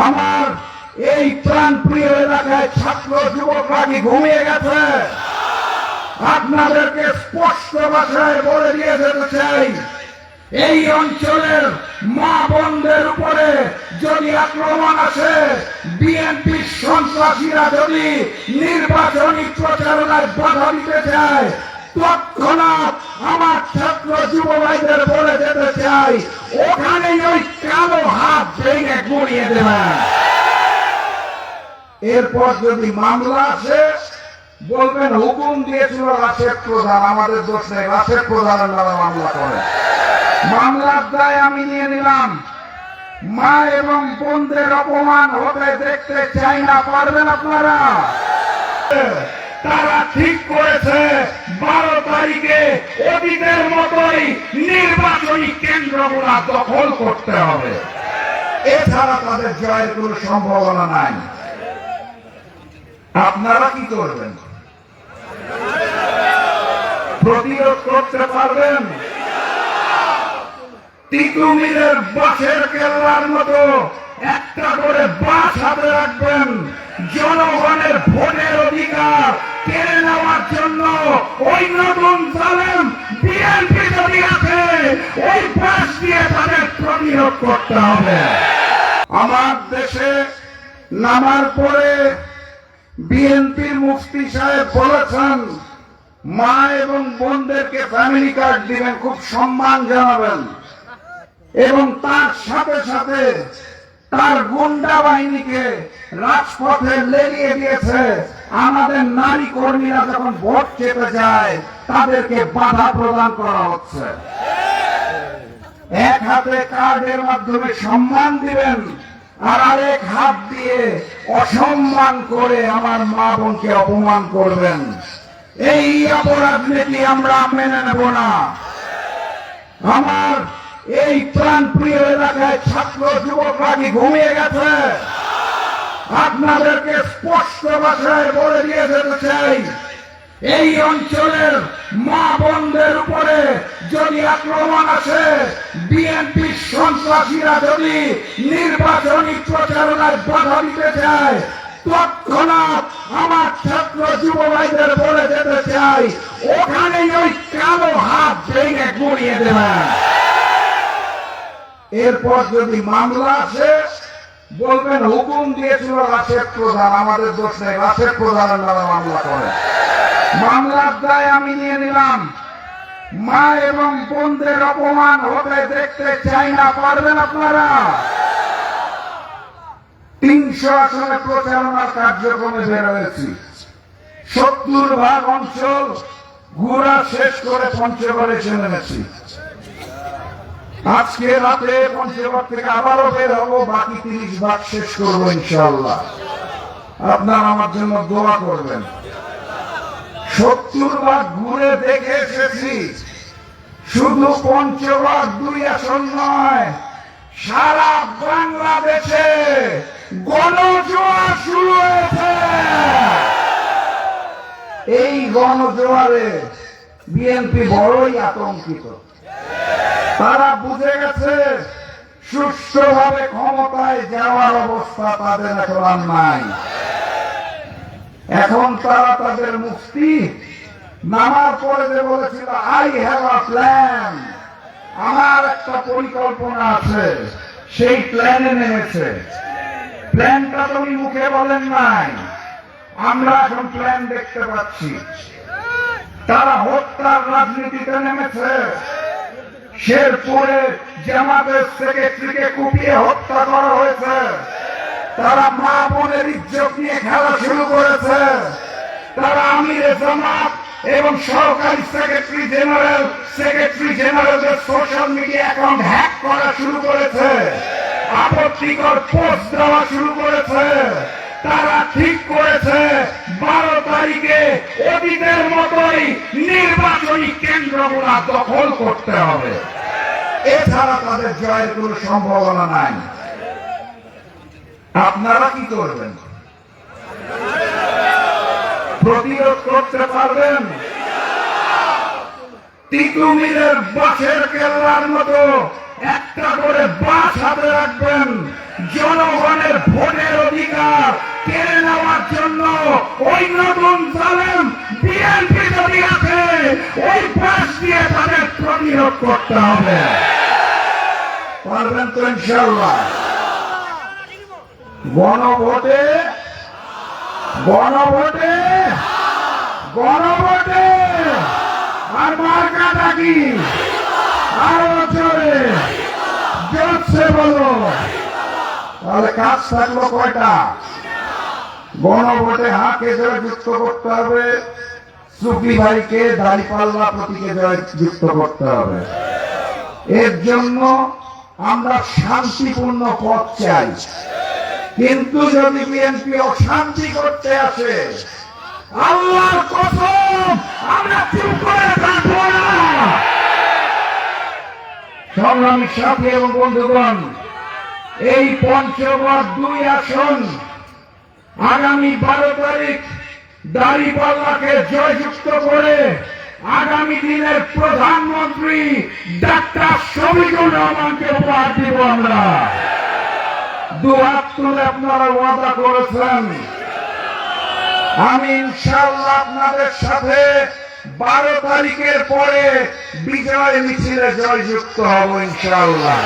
আমার এই প্রাণপ্রিয় এলাকায় ছাত্র যুবকরা কি ঘুমিয়ে গেছে? আপনাদেরকে স্পষ্ট ভাষায় বলে দিয়ে যেতে চাই, এই অঞ্চলের মা বোনদের উপরে যদি আক্রমণ আসে, বিএনপি সন্ত্রাসীরা যদি নির্বাচনী প্রচারণায় বাধা দিতে চায়, তৎক্ষণাৎ আমার ছাত্র যুব ভাইদের বলে যেতে চাই, ওখানেই ওই কালো হাত ভেঙে গুঁড়িয়ে দেবেন। এরপর যদি মামলা আসে, বলবেন হুকুম দিয়েছিল রাশেদ প্রধান, আমাদের দোষ নেই, রাশেদ প্রধানের নামে মামলা করে। মামলার দায় আমি নিয়ে নিলাম। মা এবং বোনদের অপমান হতে দেখতে চাই না, পারবেন আপনারা? তারা ঠিক করেছে 12 তারিখে অতীতের মতোই নির্বাচনী কেন্দ্রগুলো দখল করতে হবে, এছাড়া তাদের জয়ের কোনো সম্ভাবনা নাই। আপনারা কি করবেন? প্রতিরোধ করতে পারবেন? তিতুমিরের বাঁশের কেল্লার মতো একটা করে বাঁশ হাতে রাখবেন। জনগণের ভোটের অধিকার কেড়ে নেওয়ার জন্য ওই নতুন জালেম বিএনপি যদি আছে, ওই বাঁশ দিয়ে তাদের প্রতিরোধ করতে হবে। আমার দেশে নামার পরে বিএনপির মুফতি সাহেব বলেছেন, মা এবং বোনদেরকে ফ্যামিলি কার্ড দিবেন, খুব সম্মান জানাবেন, এবং তার সাথে সাথে তার গুন্ডা বাহিনীকে রাজপথে লেলিয়ে দিয়েছে। আমাদের নারী কর্মীরা যখন ভোট চেপে যায়, তাদেরকে বাধা প্রদান করা হচ্ছে। এক হাতে কার্ডের মাধ্যমে সম্মান দিবেন, আর আরেক হাত দিয়ে অসম্মান করে আমার মা বোনকে অপমান করবেন। এই অপরাধ নীতি আমরা মেনে নেব না। আমার এই প্রাণপ্রিয় এলাকায় ছাত্র যুবকরা কি ঘুমিয়ে গেছে? আপনাদেরকে স্পষ্ট ভাষায় বলে দিয়ে যেতে চাই, এই অঞ্চলের মা বোনদের উপরে যদি আক্রমণ আসে, বিএনপি সন্ত্রাসীরা যদি নির্বাচনী প্রচারণায় বাধা দিতে চায়, তৎক্ষণাৎ আমার ছাত্র যুব ভাইদের বলে যেতে চাই, ওখানেই ওই কালো হাত ভেঙে গুঁড়িয়ে দেবেন। এরপর যদি মামলা আসে, বলবেন হুকুম দিয়েছিল রাশেদ প্রধান, আমাদের দোষ নেই, রাশেদ প্রধানের নামে মামলা করে। মামলার দায় আমি নিয়ে নিলাম। মা এবং বোনদের অপমান হতে দেখতে চাই না, পারবেন আপনারা? 300 আসনে প্রচারণার কার্যক্রমে বের হয়েছি। 70% অঞ্চল ঘোরা শেষ করে পঞ্চগড়ে এসে নেমেছি। আজকে রাতে পঞ্চগড় থেকে আবারও বের হবো, বাকি 30% শেষ করবো ইনশাআল্লাহ। আপনারা আমার জন্য দোয়া করবেন। 70% ঘুরে দেখে এসেছি। শুধু পঞ্চগড় 2 আসন নয়, সারা বাংলাদেশে গণজোয়ার শুরু হয়েছে। এই গণজোয়ারে বিএনপি বড়ই আতঙ্কিত। তারা বুঝে গেছে সুষ্ঠুভাবে ক্ষমতায় যাওয়ার অবস্থা তাদের এখন আর নাই। এখন তারা তাদের মুফতি নামার পরে যে বলেছিল, আই হ্যাভ আ প্ল্যান, আমার একটা পরিকল্পনা আছে, সেই প্ল্যানে নেমেছে। প্ল্যানটা তুমি মুখে বলেন নাই, আমরা এখন প্ল্যান দেখতে পাচ্ছি। তারা হত্যার রাজনীতিতে নেমেছে। শেরপুরে জামাতের সেক্রেটারিকে কুপিয়ে হত্যা করা হয়েছে। তারা মা বোনের ইজ্জত নিয়ে খেলা শুরু করেছে। তারা আমিরে জামাত এবং সরকারি সেক্রেটারি জেনারেলের সোশ্যাল মিডিয়া অ্যাকাউন্ট হ্যাক করা শুরু করেছে। আপত্তিকর পোস্ট দেওয়া শুরু করেছে। তারা ঠিক করেছে 12 তারিখে অতীতের মতোই নির্বাচনী কেন্দ্রগুলো দখল করতে হবে, এছাড়া তাদের জয়ের কোনো সম্ভাবনা নাই। আপনারা কি করবেন? প্রতিরোধ করতে পারবেন? তিতুমিরের বাঁশের কেল্লার মতো একটা করে বাঁশ হাতে রাখবেন। জনগণের কেড়ে নেওয়ার জন্য ওই নতুন জালেম বিএনপি যদি আছে ওই পাশ দিয়ে তাদের প্রতিরোধ করতে হবে। পারবেন তো ইনশাআল্লাহ? গণভোটে গণভোটে গণভোটে আর মার্কাটা কি? আরো জোরে জোরসে বলো। তাহলে কাজ থাকলো কয়টা? গণভোটে হাঁকে জয় যুক্ত করতে হবে, সুফি ভাইকে দাঁড়িপাল্লা প্রতীকে জয় যুক্ত করতে হবে। এর জন্য আমরা শান্তিপূর্ণ পথ চাই। কিন্তু যদি বিএনপি অশান্তি করতে আসে, আল্লাহর কসম আমরা চুপ করে থাকবো না। সংগ্রামী সাথী এবং বন্ধুগণ, এই পঞ্চগড় 2 আসন আগামী 12 তারিখ দাঁড়িপাল্লাকে জয়যুক্ত করে আগামী দিনের প্রধানমন্ত্রী ডাক্তার শফিকুর রহমানকে উপহার দিব আমরা। দুহাত তুলে আপনারা ওয়াদা করেছেন, আমি ইনশাআল্লাহ আপনাদের সাথে 12 তারিখের পরে বিজয় মিছিলে জয়যুক্ত হব ইনশাআল্লাহ।